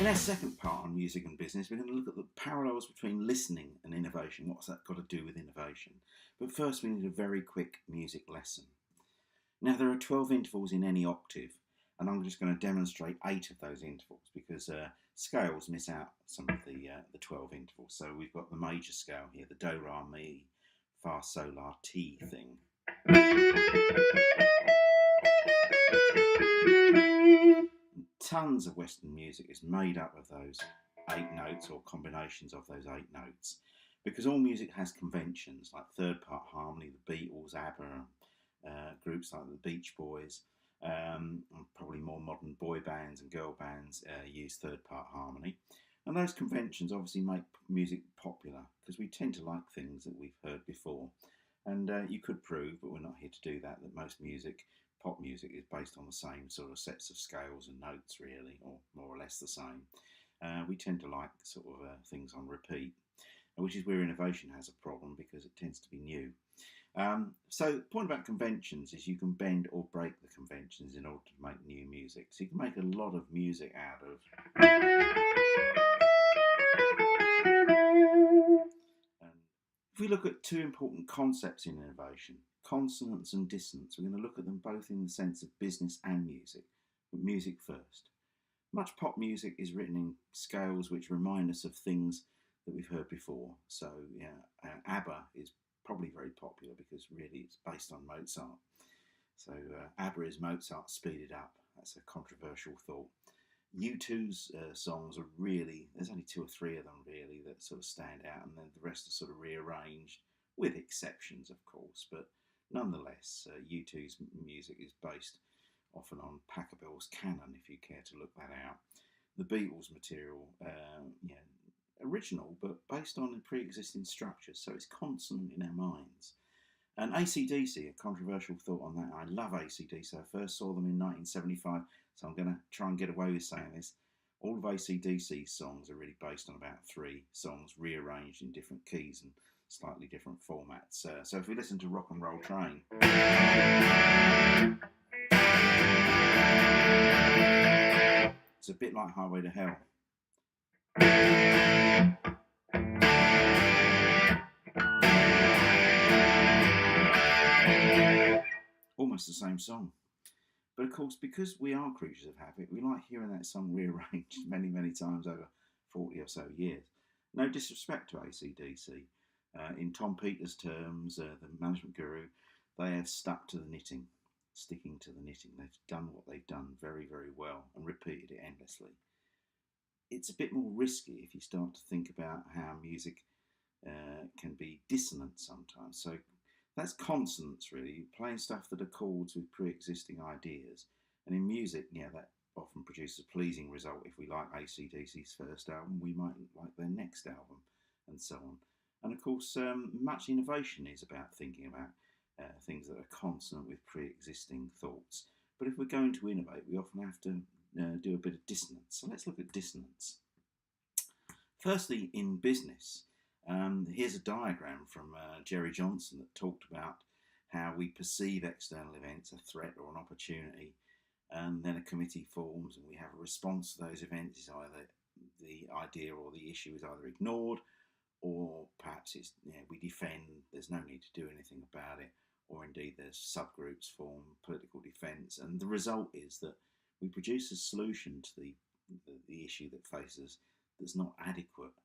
In our second part on music and business, we're going to look at the parallels between listening and innovation. What's that got to do with innovation? But first, we need a very quick music lesson. Now, there are 12 intervals in any octave, and I'm just going to demonstrate 8 of those intervals because scales miss out some of the 12 intervals. So we've got the major scale here, the do, ra, mi, fa, sol, la, ti thing. Tons of Western music is made up of those 8 notes or combinations of those 8 notes because all music has conventions like third part harmony, the Beatles, ABBA, groups like the Beach Boys, and probably more modern boy bands and girl bands use third part harmony. And those conventions obviously make music popular because we tend to like things that we've heard before. And you could prove, but we're not here to do that, that most music, pop music, is based on the same sort of sets of scales and notes, really, or more or less the same. We tend to like sort of things on repeat, which is where innovation has a problem because it tends to be new. So the point about conventions is you can bend or break the conventions in order to make new music. So you can make a lot of music out of... If we look at 2 important concepts in innovation, consonance and dissonance, we're going to look at them both in the sense of business and music, but music first. Much pop music is written in scales which remind us of things that we've heard before. So ABBA is probably very popular because really it's based on Mozart. So ABBA is Mozart speeded up. That's a controversial thought. U2's songs are really, there's only 2 or 3 of them really that sort of stand out, and then the rest are sort of rearranged, with exceptions of course, but nonetheless U2's music is based often on Pachelbel's canon, if you care to look that out. The Beatles material, original but based on pre-existing structures, so it's consonant in our minds. And AC/DC, a controversial thought on that. I love AC/DC. I first saw them in 1975, so I'm going to try and get away with saying this. All of AC/DC's songs are really based on about 3 songs rearranged in different keys and slightly different formats. So if we listen to Rock and Roll Train, it's a bit like Highway to Hell. Almost the same song. But of course, because we are creatures of habit, we like hearing that song rearranged many, many times over 40 or so years. No disrespect to AC/DC. In Tom Peters' terms, the management guru, they have stuck to the knitting, sticking to the knitting. They've done what they've done very, very well and repeated it endlessly. It's a bit more risky if you start to think about how music can be dissonant sometimes. So that's consonance, really, playing stuff that accords with pre-existing ideas. And in music, that often produces a pleasing result. If we like AC/DC's first album, we might like their next album, and so on. And of course, much innovation is about thinking about things that are consonant with pre-existing thoughts. But if we're going to innovate, we often have to do a bit of dissonance. So let's look at dissonance. Firstly, in business, here's a diagram from Jerry Johnson that talked about how we perceive external events, a threat or an opportunity, and then a committee forms and we have a response to those events. Is either the idea or the issue is either ignored, or perhaps it's, we defend, there's no need to do anything about it, or indeed there's subgroups form, political defence, and the result is that we produce a solution to the issue that faces that's not adequate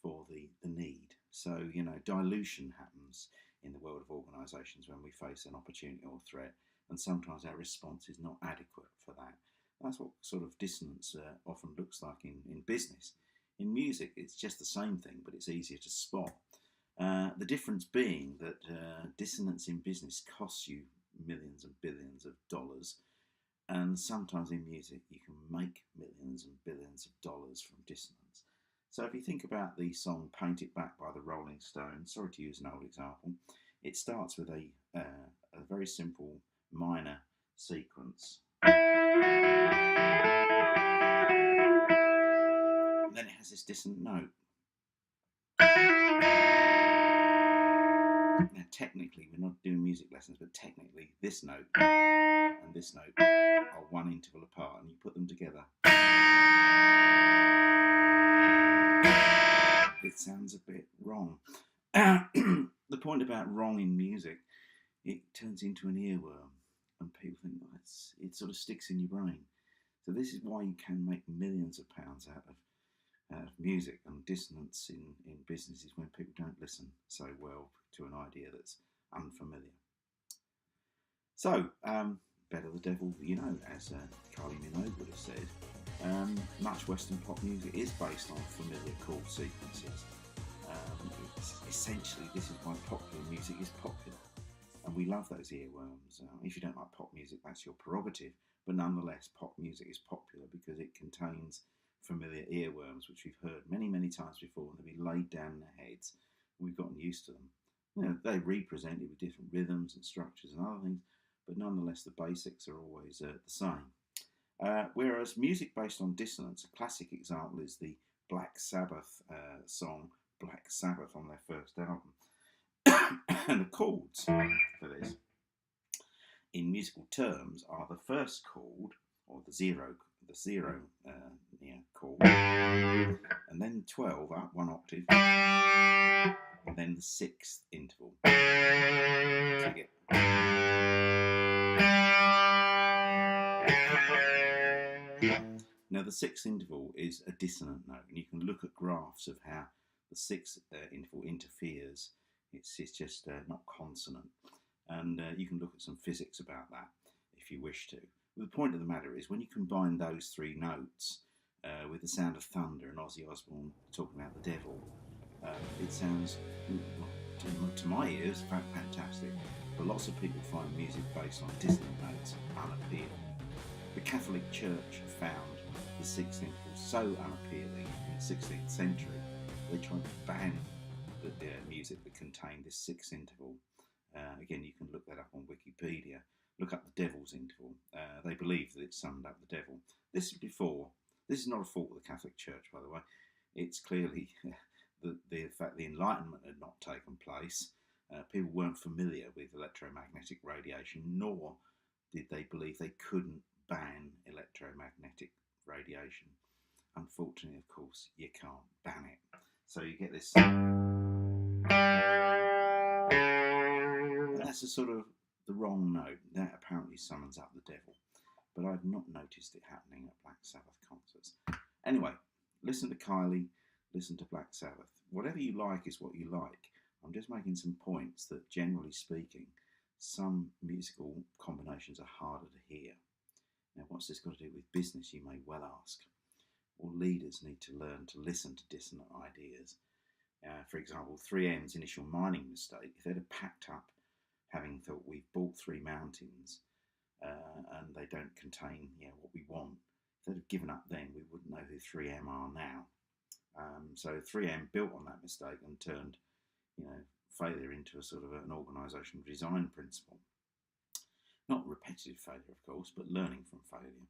for the need. So, dilution happens in the world of organisations when we face an opportunity or threat, and sometimes our response is not adequate for that. That's what sort of dissonance often looks like in business. In music, it's just the same thing, but it's easier to spot. The difference being that dissonance in business costs you millions and billions of dollars, and sometimes in music you can make millions and billions of dollars from dissonance. So if you think about the song Paint It Black by the Rolling Stones, sorry to use an old example, it starts with a very simple minor sequence. And then it has this dissonant note. Now technically, we're not doing music lessons, but technically this note and this note are one interval apart, and you put them together it sounds a bit wrong. The point about wrong in music, it turns into an earworm, and people think it sort of sticks in your brain. So this is why you can make millions of pounds out of music and dissonance in businesses when people don't listen so well to an idea that's unfamiliar. So, better the devil you know, as Kylie Minogue would have said. Much Western pop music is based on familiar chord sequences. Essentially, this is why popular music is popular. And we love those earworms. If you don't like pop music, that's your prerogative. But nonetheless, pop music is popular because it contains familiar earworms, which we've heard many, many times before, and they've been laid down in their heads. We've gotten used to them. You know, they represented with different rhythms and structures and other things, but nonetheless, the basics are always the same. Whereas music based on dissonance, a classic example is the Black Sabbath song Black Sabbath on their first album. And the chords for this, in musical terms, are the first chord, or the zero chord, and then 12 up 1 octave, and then the 6th interval. So you get now the 6th interval is a dissonant note, and you can look at graphs of how the 6th interval interferes. It's just not consonant, and you can look at some physics about that if you wish to. But the point of the matter is, when you combine those 3 notes with the sound of thunder and Ozzy Osbourne talking about the devil, it sounds, to my ears, fantastic. But lots of people find music based on dissonant notes unappealing. The Catholic Church found the 6th interval so unappealing in the 16th century, they tried to ban the music that contained this 6th interval. Again, you can look that up on Wikipedia. Look up the devil's interval. They believe that it summed up the devil. This is not a fault of the Catholic Church, by the way. It's clearly the fact the Enlightenment had not taken place. People weren't familiar with electromagnetic radiation, nor did they believe they couldn't ban electromagnetic radiation. Unfortunately, of course, you can't ban it. So you get this. That's a sort of the wrong note. That apparently summons up the devil. But I've not noticed it happening at Black Sabbath concerts. Anyway, listen to Kylie, listen to Black Sabbath. Whatever you like is what you like. I'm just making some points that, generally speaking, some musical combinations are harder to hear. Now, what's this got to do with business, you may well ask? Well, leaders need to learn to listen to dissonant ideas. For example, 3M's initial mining mistake, if they'd have packed up having thought we've bought 3 mountains and they don't contain what we want, if they'd have given up then, we wouldn't know who 3M are now. So 3M built on that mistake and turned failure into a sort of an organisational design principle. Not repetitive failure, of course, but learning from failure.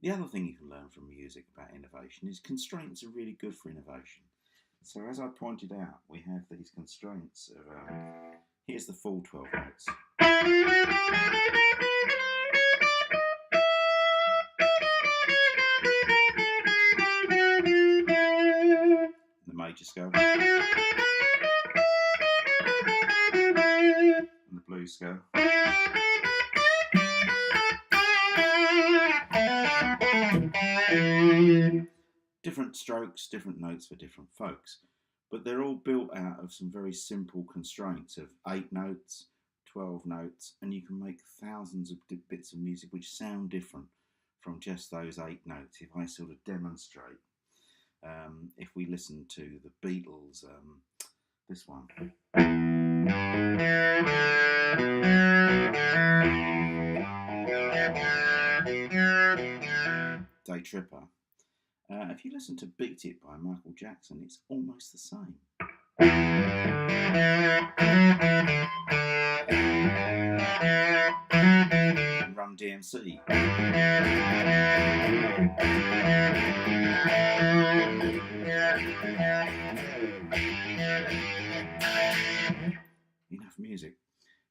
The other thing you can learn from music about innovation is constraints are really good for innovation. So as I pointed out, we have these constraints of, here's the full 12 notes. The major scale. And the blues scale. Different strokes, different notes for different folks, but they're all built out of some very simple constraints of 8 notes, 12 notes, and you can make thousands of bits of music which sound different from just those 8 notes. If I sort of demonstrate, if we listen to the Beatles, this one. Day Tripper. If you listen to Beat It by Michael Jackson, it's almost the same. And Run DMC. Enough music.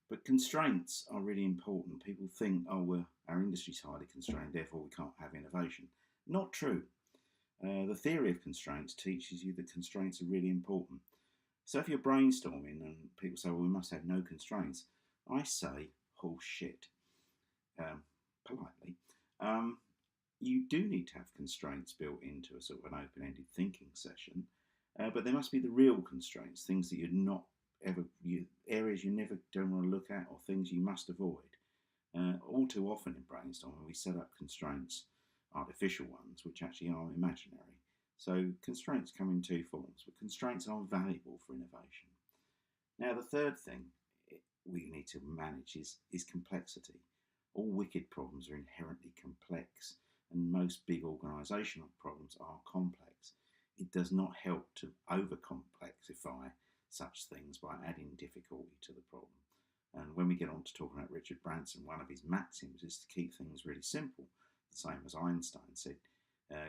But constraints are really important. People think, well, our industry's highly constrained, therefore we can't have innovation. Not true. The theory of constraints teaches you that constraints are really important. So if you're brainstorming and people say, well, we must have no constraints, I say, oh shit, politely. You do need to have constraints built into a sort of an open-ended thinking session, but there must be the real constraints, things that you're not ever, areas you never don't want to look at, or things you must avoid. All too often in brainstorming, we set up constraints, artificial ones, which actually are imaginary. So constraints come in two forms, but constraints are valuable for innovation. Now, the third thing we need to manage is complexity. All wicked problems are inherently complex, and most big organisational problems are complex. It does not help to over-complexify such things by adding difficulty to the problem. And when we get on to talking about Richard Branson, one of his maxims is to keep things really simple, the same as Einstein said,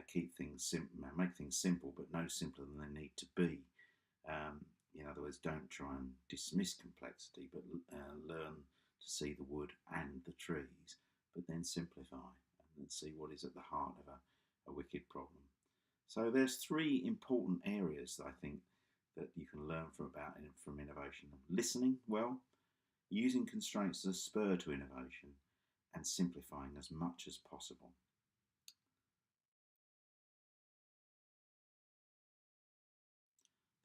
keep things simple, make things simple, but no simpler than they need to be. In other words, don't try and dismiss complexity, but learn to see the wood and the trees, but then simplify and see what is at the heart of a wicked problem. So there's three important areas that I think that you can learn from innovation: listening well, using constraints as a spur to innovation, and simplifying as much as possible.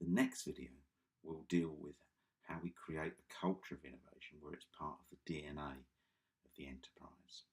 The next video will deal with how we create a culture of innovation where it's part of the DNA of the enterprise.